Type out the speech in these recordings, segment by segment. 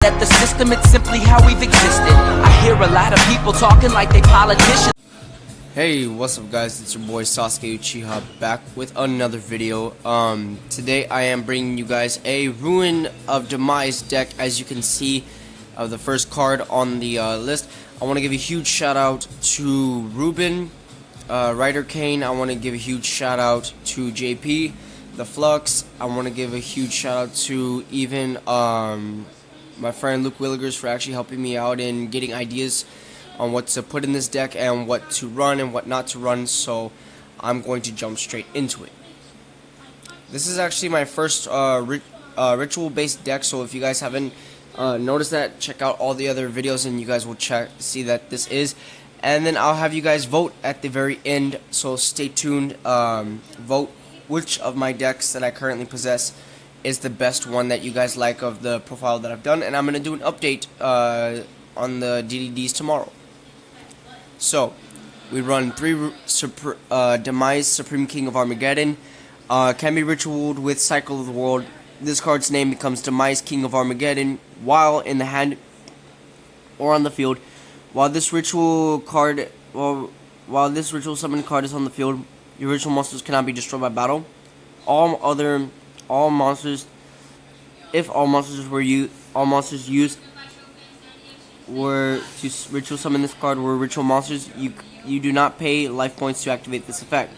That the system, it's simply how we've existed. I hear a lot of people talking like they politicians. Hey, what's up guys, it's your boy Sasuke Uchiha back with another video. Today I am bringing you guys a Ruin of Demise deck. As you can see, the first card on the list. I want to give a huge shout out to Ruben, Ryder Kane. I want to give a huge shout out to JP, the Flux. I want to give a huge shout out to even my friend Luke Willigers for actually helping me out in getting ideas on what to put in this deck and what to run and what not to run, so I'm going to jump straight into it. This is actually my first ritual based deck, so if you guys haven't noticed that, check out all the other videos and you guys will see that this is, and then I'll have you guys vote at the very end, so stay tuned. Vote which of my decks that I currently possess is the best one that you guys like of the profile that I've done, and I'm going to do an update on the DDDs tomorrow. So, we run 3 Demise, Supreme King of Armageddon. Can be ritualed with Cycle of the World. This card's name becomes Demise, King of Armageddon while in the hand or on the field. While this ritual summon card is on the field, your ritual monsters cannot be destroyed by battle. All monsters used were to ritual summon this card were ritual monsters, you do not pay life points to activate this effect.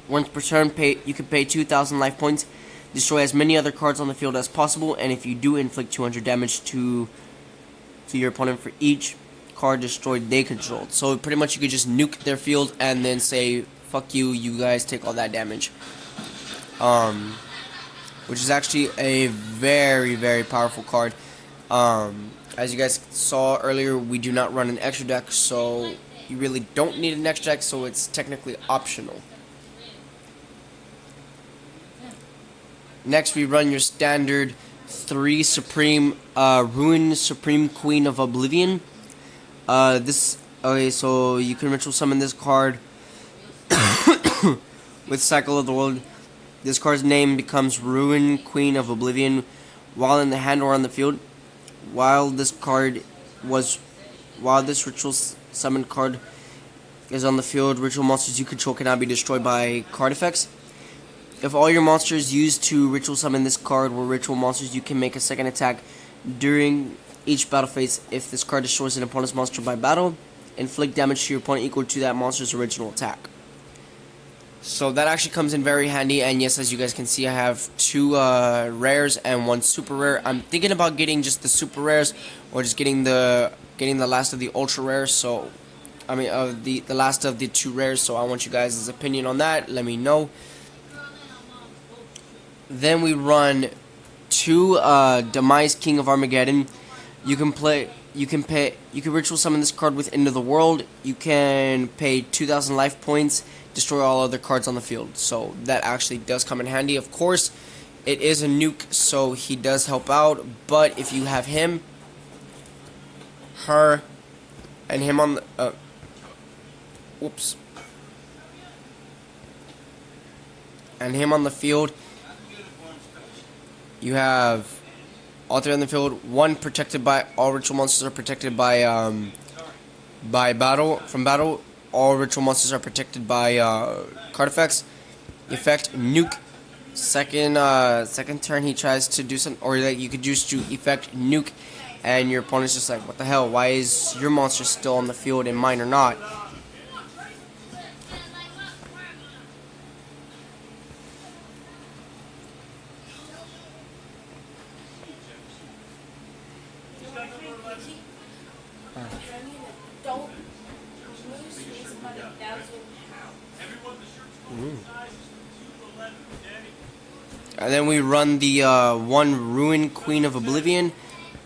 Once per turn, you can pay 2,000 life points, destroy as many other cards on the field as possible, and if you do, inflict 200 damage to your opponent for each card destroyed they controlled. So pretty much you could just nuke their field and then say, fuck you, you guys take all that damage. Which is actually a very, very powerful card. As you guys saw earlier, we do not run an extra deck, so you really don't need an extra deck, so it's technically optional. Next, we run your standard 3 Supreme Ruin Supreme Queen of Oblivion. So you can ritual summon this card with Cycle of the World. This card's name becomes Ruin Queen of Oblivion while in the hand or on the field. While this ritual summon card is on the field, ritual monsters you control cannot be destroyed by card effects. If all your monsters used to ritual summon this card were ritual monsters, you can make a second attack during each battle phase. If this card destroys an opponent's monster by battle, inflict damage to your opponent equal to that monster's original attack. So that actually comes in very handy, and yes, as you guys can see, I have 2 rares and 1 super rare. I'm thinking about getting just the super rares, or just getting the last of the ultra rares. So, I mean, the last of the 2 rares. So I want you guys' opinion on that. Let me know. Then we run 2 Demise, King of Armageddon. You can ritual summon this card with End of the World. You can pay 2,000 life points, destroy all other cards on the field. So that actually does come in handy. Of course, it is a nuke, so he does help out. But if you have him, her, and him on the and him on the field, you have all 3 on the field. 1 protected by all ritual monsters are protected by battle. From battle, all ritual monsters are protected by card effects. Effect nuke. Second turn he tries to do something, or like you could just do effect nuke, and your opponent's just like, what the hell? Why is your monster still on the field and mine are not? And then we run the 1 Ruin Queen of Oblivion.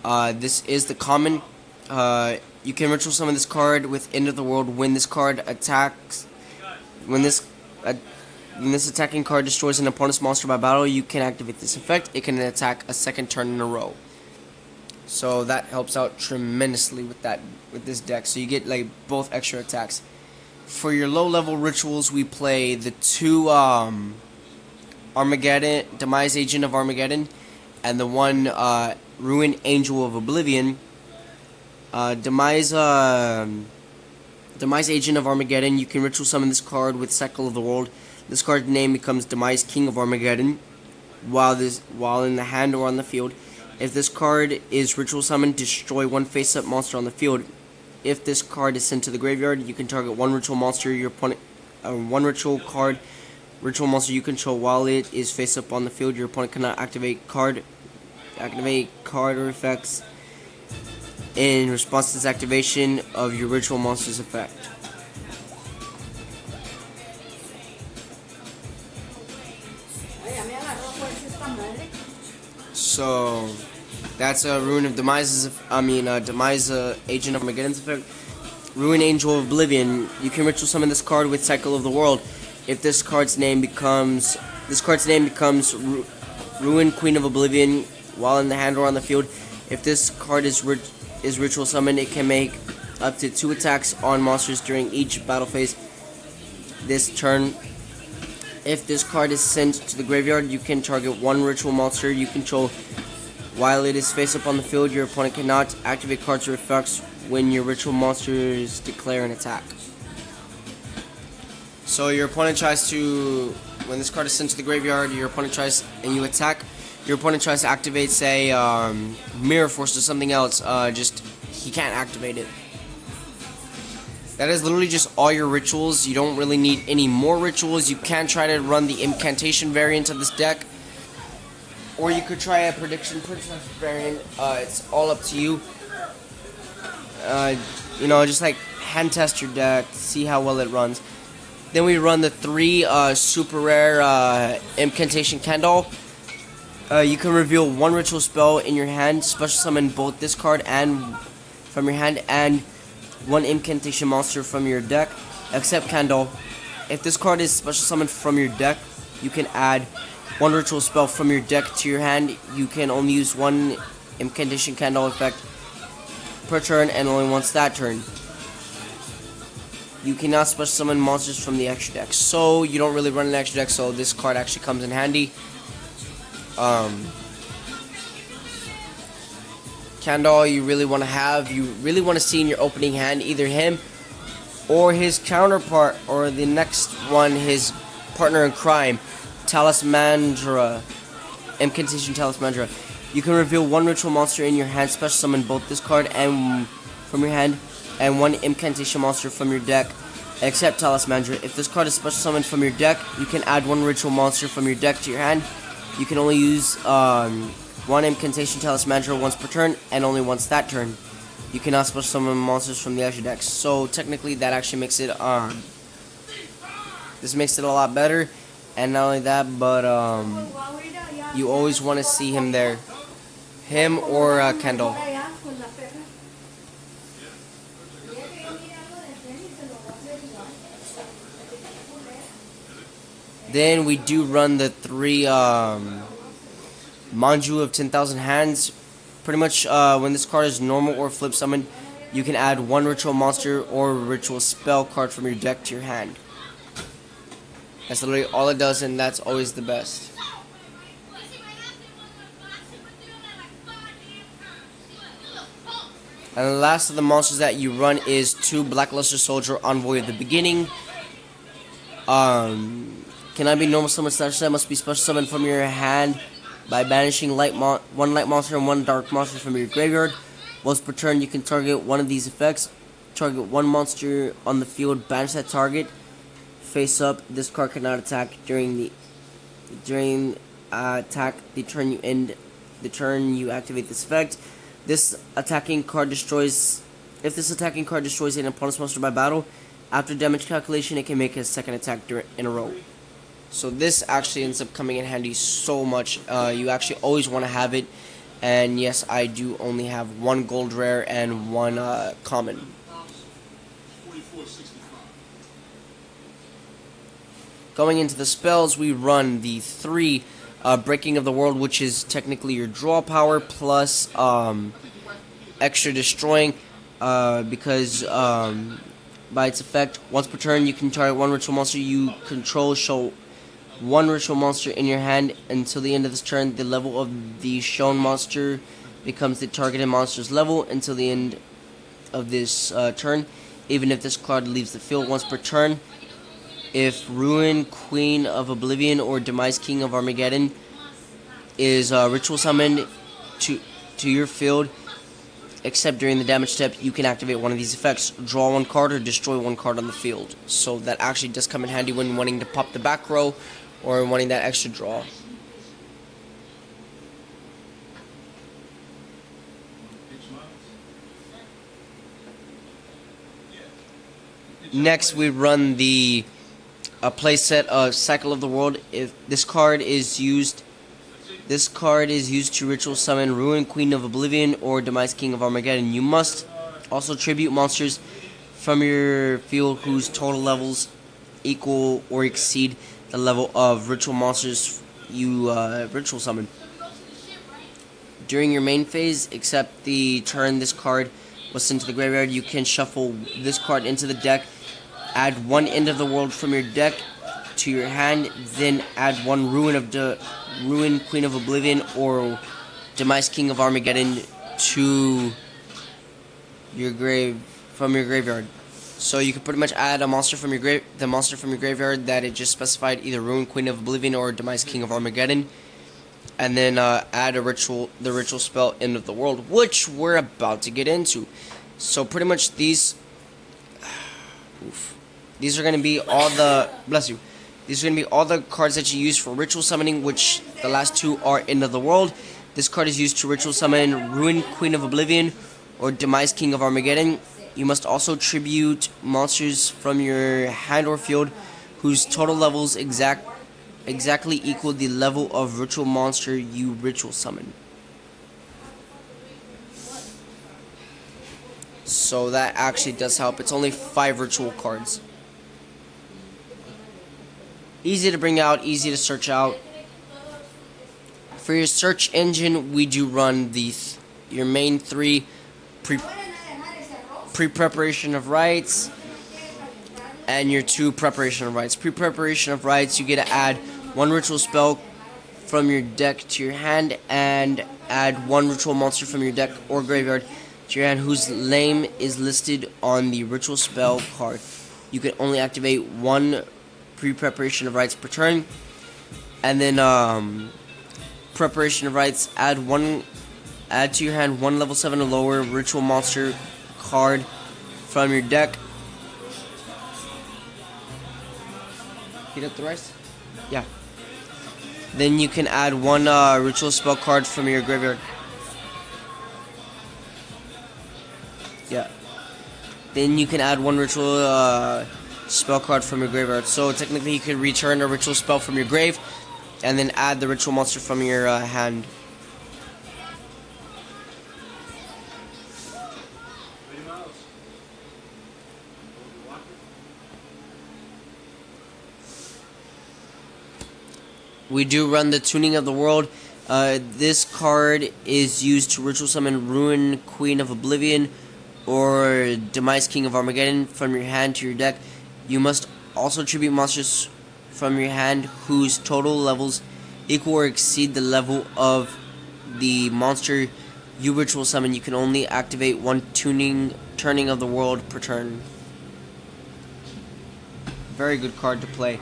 This is the common. You can ritual summon this card with End of the World. When this card attacks, when this attacking card destroys an opponent's monster by battle, you can activate this effect. It can attack a second turn in a row. So that helps out tremendously with this deck. So you get like both extra attacks. For your low level rituals, we play the 2 Armageddon, Demise Agent of Armageddon, and the 1 Ruin Angel of Oblivion. Demise Agent of Armageddon. You can ritual summon this card with Cycle of the World. This card's name becomes Demise King of Armageddon while in the hand or on the field. If this card is ritual summoned, destroy one face-up monster on the field. If this card is sent to the graveyard, you can target one ritual monster your opponent, one ritual monster you control while it is face-up on the field. Your opponent cannot activate card or effects in response to this activation of your ritual monster's effect. So that's a Ruin of Demise's. Demise Agent of Armageddon's effect. Ruin Angel of Oblivion. You can ritual summon this card with Cycle of the World. If this card's name becomes Ruin Queen of Oblivion while in the hand or on the field. If this card is ritual summoned, it can make up to 2 attacks on monsters during each battle phase this turn. If this card is sent to the graveyard, you can target one ritual monster you control while it is face up on the field. Your opponent cannot activate cards or effects when your ritual monsters declare an attack. So your opponent tries to, when this card is sent to the graveyard, your opponent tries and you attack. Your opponent tries to activate, say, Mirror Force or something else. He can't activate it. That is literally just all your rituals. You don't really need any more rituals. You can try to run the incantation variant of this deck, or you could try a prediction princess variant. It's all up to you. Just like hand test your deck, see how well it runs. Then we run the 3 super rare incantation candle. You can reveal one ritual spell in your hand, special summon both this card and from your hand, and one incantation monster from your deck, except Candle. If this card is special summoned from your deck, you can add one ritual spell from your deck to your hand. You can only use one incantation candle effect per turn, and only once that turn. You cannot special summon monsters from the extra deck, so you don't really run an extra deck, so this card actually comes in handy. Candle you really want to see in your opening hand, either him or his counterpart, or the next one, his partner in crime, Talismandra, Incantation Talismandra. You can reveal one ritual monster in your hand, special summon both this card and from your hand, and one incantation monster from your deck, except Talismandra. If this card is special summoned from your deck, you can add one ritual monster from your deck to your hand. You can only use one incantation Talismandra once per turn, and only once that turn. You cannot special summon monsters from the extra deck. So technically, that actually makes it this makes it a lot better. And not only that, but you always want to see him there, him or Kendall. Then we do run the 3 Manju of 10,000 Hands. Pretty much when this card is normal or flip summoned, you can add one ritual monster or ritual spell card from your deck to your hand. That's literally all it does, and that's always the best. And the last of the monsters that you run is 2 Blackluster Soldier Envoy of the Beginning. Cannot be normal summon slash that must be special summoned from your hand by banishing one light monster and one dark monster from your graveyard. Once per turn, you can target one of these effects. Target one monster on the field, banish that target. Face up. This card cannot attack during attack the turn you end. The turn you activate this effect. This attacking card destroys. If this attacking card destroys an opponent's monster by battle, after damage calculation, it can make a second attack in a row. So this actually ends up coming in handy so much. You actually always want to have it. And yes, I do only have 1 gold rare and 1 common. Going into the spells, we run the 3 Breaking of the World, which is technically your draw power plus extra destroying, because by its effect, once per turn, you can target one ritual monster you control, show one ritual monster in your hand until the end of this turn. The level of the shown monster becomes the targeted monster's level until the end of this turn, even if this card leaves the field once per turn. If Ruin, Queen of Oblivion, or Demise, King of Armageddon is ritual summoned to your field, except during the damage step, you can activate one of these effects: draw one card or destroy one card on the field. So that actually does come in handy when wanting to pop the back row or wanting that extra draw. Next, we run the playset of Cycle of the World. If this card is used to ritual summon Ruin, Queen of Oblivion, or Demise, King of Armageddon. You must also tribute monsters from your field whose total levels equal or exceed the level of ritual monsters you ritual summon. During your main phase, except the turn this card was sent to the graveyard, you can shuffle this card into the deck, add one End of the World from your deck to your hand, then add one Ruin, Queen of Oblivion, or Demise, King of Armageddon to your from your graveyard. So you can pretty much add a monster from your graveyard that it just specified, either Ruin, Queen of Oblivion, or Demise, King of Armageddon, and then add the ritual spell End of the World, which we're about to get into. So pretty much these are going to be all the These are going to be all the cards that you use for ritual summoning, which the last two are End of the World. This card is used to ritual summon Ruin, Queen of Oblivion, or Demise, King of Armageddon. You must also tribute monsters from your hand or field whose total levels exactly equal the level of ritual monster you ritual summon. So that actually does help. It's only 5 ritual cards. Easy to bring out, easy to search out. For your search engine, we do run your main 3 pre-preparation of rites and your 2 preparation of rites. Pre-preparation of rites, you get to add 1 ritual spell from your deck to your hand and add 1 ritual monster from your deck or graveyard to your hand whose name is listed on the ritual spell card. You can only activate 1 pre-preparation of rites per turn. And then preparation of rites, add to your hand 1 level 7 or lower ritual monster card from your deck. Heat up the rice? Yeah. Then you can add 1 ritual spell card from your graveyard. Yeah. Then you can add 1 ritual spell card from your graveyard. So technically you can return a ritual spell from your grave and then add the ritual monster from your hand. We do run the Tuning of the World. This card is used to ritual summon Ruin, Queen of Oblivion, or Demise, King of Armageddon from your hand to your deck. You must also tribute monsters from your hand whose total levels equal or exceed the level of the monster you ritual summon. You can only activate 1 Turning of the World per turn. Very good card to play.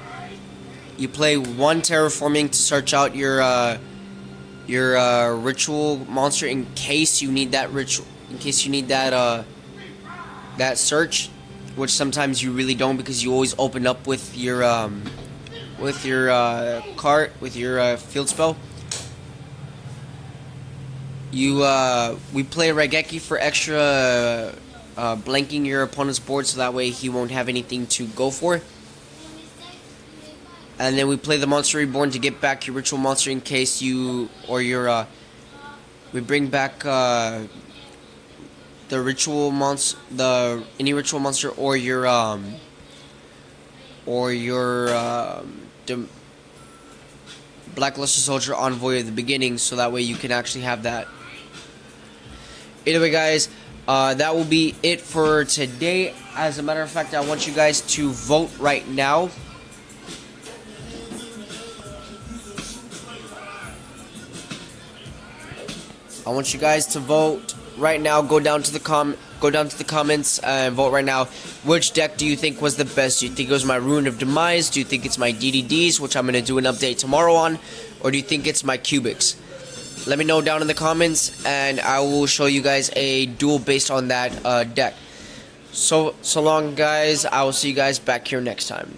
You play 1 Terraforming to search out your ritual monster in case you need that that search, which sometimes you really don't because you always open up with your field spell. We play Raigeki for extra blanking your opponent's board, so that way he won't have anything to go for. And then we play the Monster Reborn to get back your ritual monster in case we bring back the ritual any ritual monster or your Blackluster Soldier Envoy at the beginning, so that way you can actually have that. Anyway, guys, that will be it for today. As a matter of fact, I want you guys to vote right now. I want you guys to vote right now. Go down to the comments and vote right now. Which deck do you think was the best? Do you think it was my Ruin of Demise? Do you think it's my DDDs, which I'm gonna do an update tomorrow on, or do you think it's my Cubics? Let me know down in the comments, and I will show you guys a duel based on that deck. So long, guys. I will see you guys back here next time.